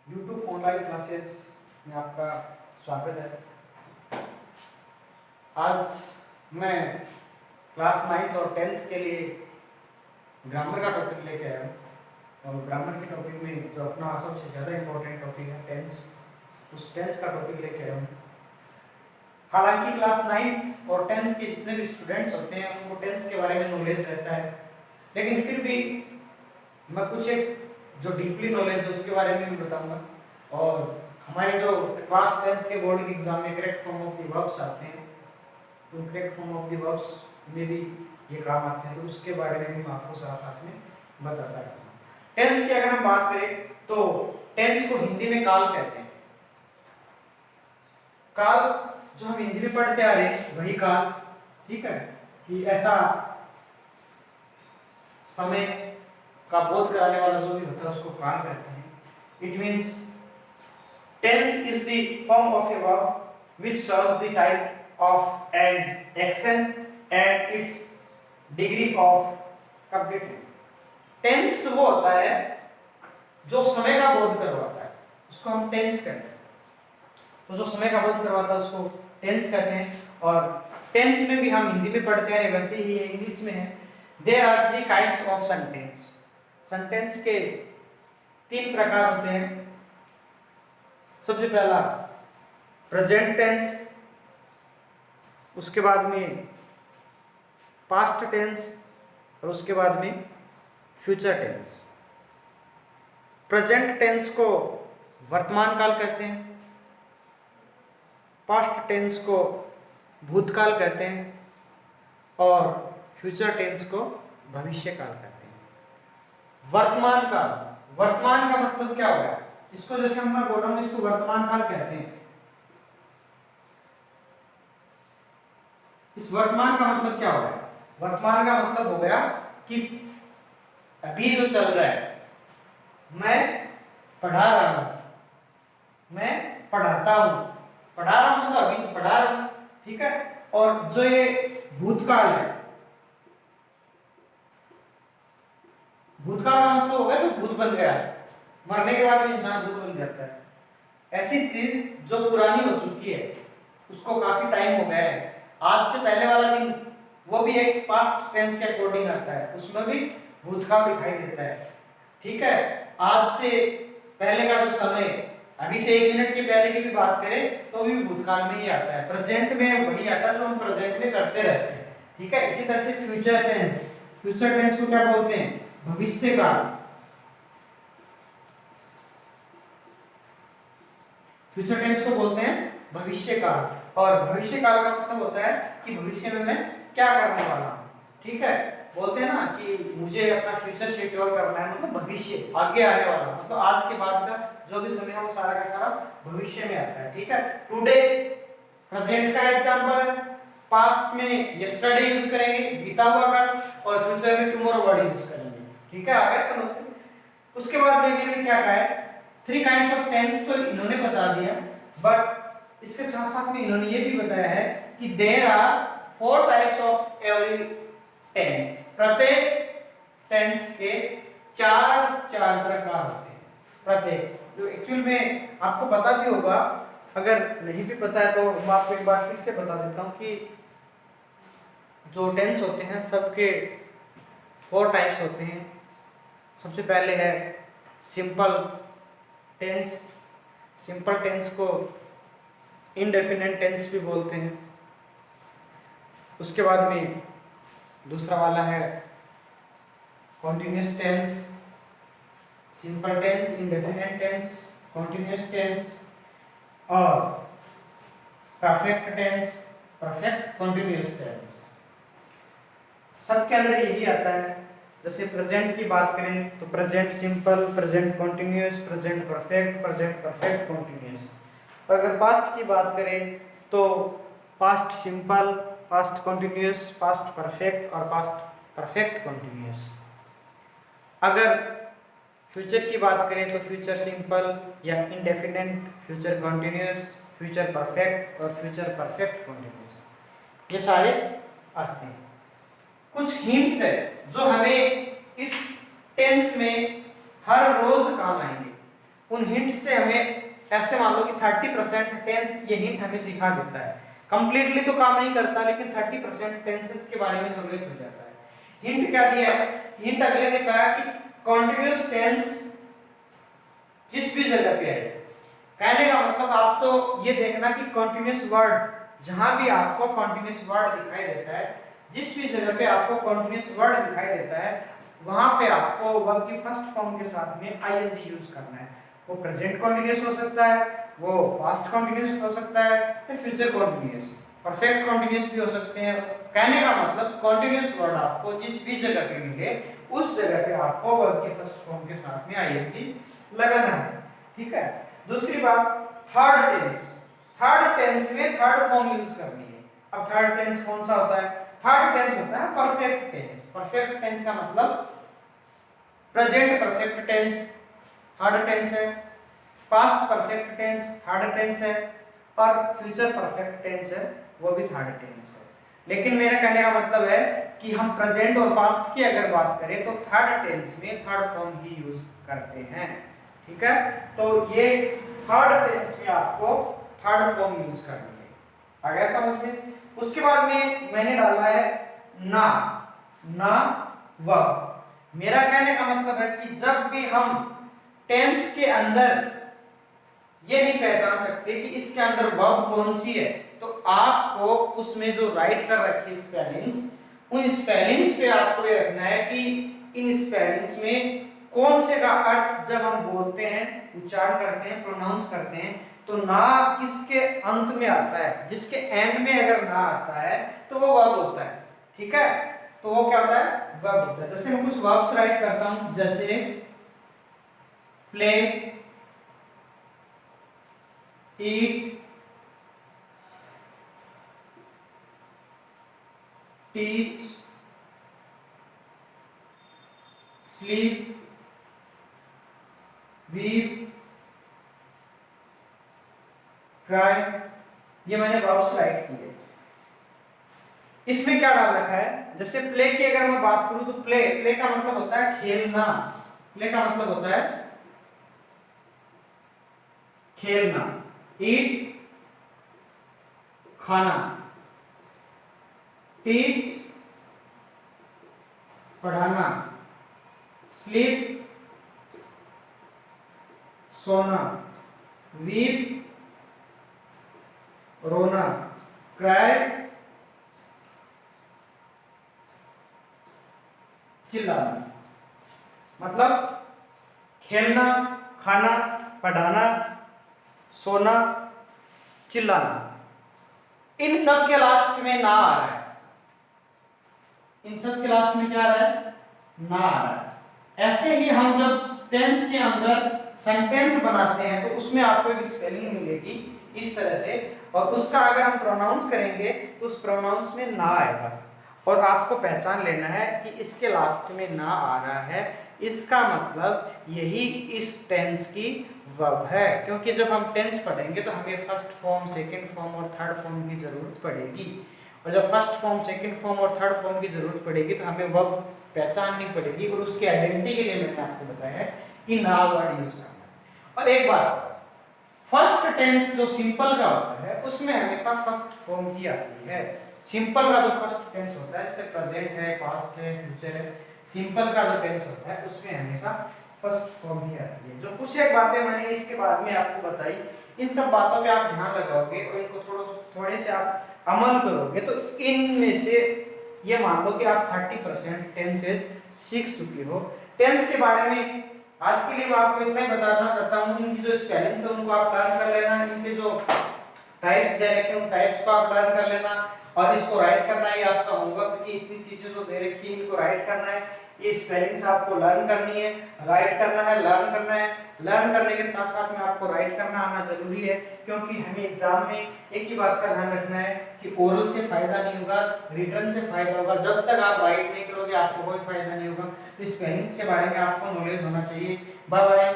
YouTube online classes में आपका स्वागत है। आज मैं क्लास 9th और 10th के लिए ग्रामर का टॉपिक लेके आया हूँ। और ग्रामर के टॉपिक में जो अपना सबसे ज़्यादा इम्पोर्टेंट टॉपिक है टेंस, उस टेंस का टॉपिक लेके आया हूँ। हालांकि क्लास 9th और 10th के जितने भी स्टूडेंट्स होते हैं उनको टेंस के बारे में नॉलेज रहता है, लेकिन फिर भी मैं कुछ एक जो डीपली नॉलेज है उसके बारे में भी बताऊंगा। और हमारे जो क्लास 10th के बोर्ड एग्जाम में correct form of the verbs आते हैं, तो correct form of the verbs में भी ये काम आते हैं, तो उसके बारे में भी मैं आपको साथ साथ में बताता रहूँगा। टेंस की अगर हम बात करें तो टेंस को हिंदी में काल कहते हैं। काल जो हम हिंदी में पढ़ते आ रहे हैं वही काल, ठीक है, कि ऐसा समय का बोध कराने वाला जो भी होता है उसको काल कहते हैं। It means tense is the form of a verb which shows the type of an action and its degree of completeness. Tense वो होता है जो समय का बोध करवाता है, उसको हम टेंस कहते हैं। तो जो समय का बोध करवाता है उसको टेंस कहते हैं। और टेंस में भी हम हिंदी में पढ़ते हैं, वैसे ही इंग्लिश में है। There are 3 kinds of sentence. Sentence के 3 प्रकार होते हैं। सबसे पहला प्रेजेंट टेंस, उसके बाद में पास्ट टेंस और उसके बाद में फ्यूचर टेंस। प्रेजेंट टेंस को वर्तमान काल कहते हैं, पास्ट टेंस को भूतकाल कहते हैं और फ्यूचर टेंस को भविष्य काल कहते हैं। वर्तमान काल, वर्तमान का मतलब क्या होगा? इसको जैसे मैं बोल रहा हूं इसको वर्तमान काल कहते हैं। इस वर्तमान का मतलब क्या होगा? वर्तमान का मतलब हो गया कि अभी जो चल रहा है, मैं पढ़ा रहा हूं, मैं पढ़ाता हूं, पढ़ा रहा हूं मतलब अभी से पढ़ा रहा हूं, ठीक है। और जो ये भूतकाल है, भूतकाल का मतलब होगा जो भूत बन गया, मरने के बाद इंसान भूत बन जाता है। ऐसी चीज जो पुरानी हो चुकी है, उसको काफी टाइम हो गया है, आज से पहले वाला दिन, वो भी एक पास्ट टेंस के अकॉर्डिंग आता है, उसमें भी भूतकाल दिखाई देता है, ठीक है। आज से पहले का जो समय, अभी से 1 मिनट के पहले की भी बात करें तो भी भूतकाल में ही आता है। प्रेजेंट में वही आता है जो हम प्रेजेंट में करते रहते हैं, ठीक है। इसी तरह से फ्यूचर टेंस, फ्यूचर टेंस को क्या बोलते हैं? भविष्य काल। फ्यूचर टेंस को बोलते हैं भविष्य काल। और भविष्य काल का मतलब होता है कि भविष्य में मैं क्या करने वाला हूं, ठीक है। बोलते हैं ना कि मुझे अपना फ्यूचर सिक्योर करना है, मतलब भविष्य, आगे आने वाला, मतलब आज के बाद का जो भी समय है वो सारा का सारा भविष्य में आता है, ठीक है। टुडे प्रेजेंट का एग्जांपल है, पास्ट में यस्टरडे यूज करेंगे, बीता हुआ कल, और फ्यूचर में टुमारो वर्ड यूज करेंगे, ठीक है। आगे समझ में। उसके बाद देखिए क्या कहा है, 3 काइंड्स ऑफ टेंस तो इन्होंने बता दिया, बट इसके साथ साथ में इन्होंने ये भी बताया है कि there are 4 types of every tense. प्रत्येक टेंस के 4 प्रकार होते हैं। प्रत्येक, जो एक्चुअल में आपको पता भी होगा, अगर नहीं भी पता है तो मैं आपको एक बार फिर से बता देता हूँ कि जो टेंस होते हैं सबके 4 टाइप्स होते हैं। सबसे पहले है सिंपल टेंस। सिंपल टेंस को इंडेफिनिट टेंस भी बोलते हैं। उसके बाद में दूसरा वाला है continuous tense, simple tense, indefinite tense, continuous tense और perfect tense, perfect continuous tense. सबके अंदर यही आता है। जैसे प्रेजेंट की बात करें तो present simple, present continuous, present perfect, present perfect continuous. और अगर पास्ट की बात करें तो past simple, past continuous, past perfect और पास्ट परफेक्ट कॉन्टिन्यूअस। अगर फ्यूचर की बात करें तो फ्यूचर सिंपल या indefinite, future continuous, future perfect और फ्यूचर परफेक्ट कॉन्टिन्यूअस, ये सारे आते हैं। कुछ हिंट्स है जो हमें इस टेंस में हर रोज काम आएंगे। उन हिंट से हमें ऐसे मान लो कि 30% टेंस ये हिंट हमें सिखा देता है। कंप्लीटली तो काम नहीं करता, लेकिन 30% टेंसेस के बारे में नॉलेज हो जाता है। हिंट क्या दिया है? हिंट अगले ने कहा कि कॉन्टिन्यूअस टेंस जिस भी जगह पे है, कहने का मतलब आप तो ये देखना कि कॉन्टिन्यूअस वर्ड जहां भी आपको कॉन्टिन्यूअस वर्ड दिखाई देता है, जिस भी जगह पे आपको कॉन्टिन्यूअस वर्ड दिखाई देता है, वहां पे आपको वर्ब की फर्स्ट फॉर्म के साथ में आईएनजी यूज करना है। वो प्रेजेंट कॉन्टिन्यूअस हो सकता है, वो पास्ट कॉन्टिन्यूअस हो सकता है, फिर फ्यूचर कॉन्टिन्यूअस, परफेक्ट कॉन्टिन्यूअस भी हो सकते हैं। कहने का मतलब कॉन्टिन्यूअस वर्ड आपको जिस भी जगह पे मिले, उस जगह पे आपको वर्ब की फर्स्ट फॉर्म के साथ में आईएनजी लगाना है। ठीक है। दूसरी बात, थर्ड टेंस। थर्ड टेंस में थर्ड फॉर्म यूज करनी है। अब थर्ड टेंस कौन सा होता है? थर्ड टेंस होता है परफेक्ट टेंस। परफेक्ट टेंस का मतलब present perfect tense third tense है, past perfect tense third tense है, और फ्यूचर परफेक्ट टेंस है, वो भी थर्ड टेंस है। लेकिन मेरा कहने का मतलब है कि हम प्रेजेंट और पास्ट की अगर बात करें तो थर्ड टेंस में थर्ड फॉर्म ही यूज करते हैं। ठीक है। तो ये थर्ड टेंस में आपको थर्ड फॉर्म यूज करनी है। आ गया समझ में? उसके बाद में मैंने डाला है ना, ना वर्ब। मेरा कहने का मतलब है कि जब भी हम टेंस के अंदर ये नहीं पहचान सकते कि इसके अंदर वर्ब कौन सी है, तो आपको उसमें जो राइट कर रखी स्पेलिंग्स, उन स्पेलिंग्स पे आपको ये रखना है कि इन स्पेलिंग्स में कौन से का अर्थ जब हम बोलते हैं, उच्चारण करते हैं, प्रोनाउंस करते हैं, तो ना किसके अंत में आता है। जिसके एंड में अगर ना आता है तो वो वर्ब होता है। ठीक है। तो वो क्या होता है? वर्ब होता है। जैसे मैं कुछ वर्ब्स राइट करता हूं, जैसे प्ले, ईट, टीच, स्लीप, वीप, क्राई, ये मैंने वर्ब्स राइट किए। इसमें क्या डाल रखा है? जैसे प्ले की अगर मैं बात करूं तो प्ले का मतलब होता है खेलना। प्ले का मतलब होता है खेलना। ईट खाना, टीच पढ़ाना, स्लीप सोना, वीप रोना, क्राई चिल्लाना। मतलब खेलना, खाना, पढ़ाना, सोना, चिल्लाना, इन सब के लास्ट में ना आ रहा है। इन सब के लास्ट में क्या आ रहा है? ना आ रहा है। ऐसे ही हम जब टेंस के अंदर सेंटेंस बनाते हैं तो उसमें आपको एक स्पेलिंग मिलेगी इस तरह से, और उसका अगर हम प्रोनाउंस करेंगे तो उस प्रोनाउंस में ना आएगा, और आपको पहचान लेना है कि इसके लास्ट में ना आ रहा है, इसका मतलब यही इस टेंस की वर्ब है। क्योंकि जब हम टेंस पढ़ेंगे तो हमें फर्स्ट फॉर्म, सेकंड फॉर्म और थर्ड फॉर्म की जरूरत पड़ेगी, और जब फर्स्ट फॉर्म, सेकंड फॉर्म और थर्ड फॉर्म की जरूरत पड़ेगी तो हमें वर्ब पहचाननी पड़ेगी, और उसकी आइडेंटिटी के लिए मैंने आपको बताया है कि ना वर्ड यूज करना है। और एक बात, फर्स्ट टेंस जो सिंपल का होता है उसमें हमेशा फर्स्ट फॉर्म ही आती है। सिंपल का जो फर्स्ट टेंस होता है, जैसे प्रेजेंट है, पास्ट है, फ्यूचर है, सिंपल का जो टेंस होता है उसमें हमेशा फर्स्ट फॉर्म ही आती है। जो कुछ एक बातें मैंने इसके बाद में आपको बताई, इन सब बातों पे आप ध्यान लगाओगे और इनको थोड़े से आप अमल करोगे तो इनमें से ये मान लो कि आप 30% टेंसेस सीख चुके हो। टेंस के बारे में आज के लिए मैं आपको इतना ही बताना चाहता हूँ। इनकी जो स्पेलिंग्स है उनको आप लर्न कर लेना, इनके जो टाइप्स दे रखे हैं उन टाइप्स को आप लर्न कर लेना, और इसको राइट करना है आपका होमवर्क कि इतनी चीजें जो दे रखी है इनको राइट करना है। ये स्पेलिंग्स आपको लर्न करनी है, राइट करना है, लर्न करना है। लर्न करने के साथ साथ में आपको राइट करना आना जरूरी है, क्योंकि हमें एग्जाम में एक ही बात का ध्यान रखना है कि ओरल से फायदा नहीं होगा, रिटन से फायदा होगा। जब तक आप राइट नहीं करोगे आपको कोई फायदा नहीं होगा। तो स्पेलिंग्स के बारे में आपको नॉलेज होना चाहिए। Bye bye.